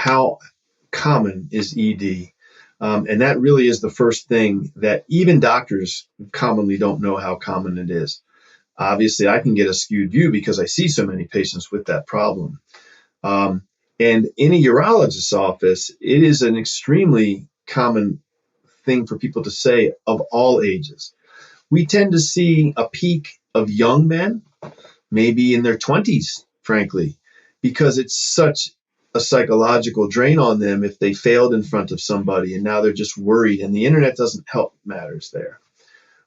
how common is ED? And that really is the first thing that even doctors commonly don't know how common it is. Obviously, I can get a skewed view because I see so many patients with that problem. Um, and in a urologist's office, it is an extremely common thing for people to say of all ages. We tend to see a peak of young men, maybe in their 20s, frankly, because it's such a psychological drain on them if they failed in front of somebody and now they're just worried, and the internet doesn't help matters there.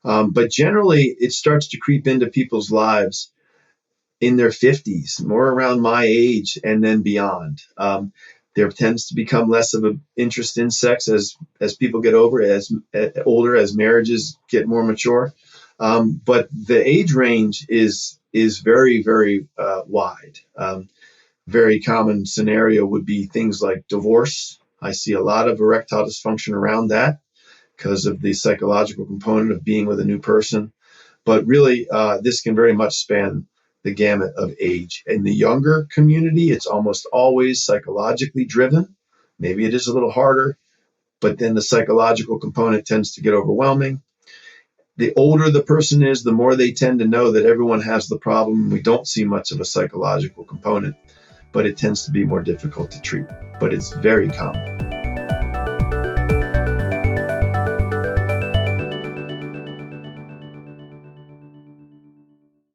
But generally, it starts to creep into people's lives in their 50s, more around my age and then beyond. There tends to become less of an interest in sex as people get older, as marriages get more mature. But the age range is very, very wide. Very common scenario would be things like divorce. I see a lot of erectile dysfunction around that because of the psychological component of being with a new person. But really, this can very much span the gamut of age. In the younger community, it's almost always psychologically driven. Maybe it is a little harder, but then the psychological component tends to get overwhelming. The older the person is, the more they tend to know that everyone has the problem. We don't see much of a psychological component, but it tends to be more difficult to treat. But it's very common.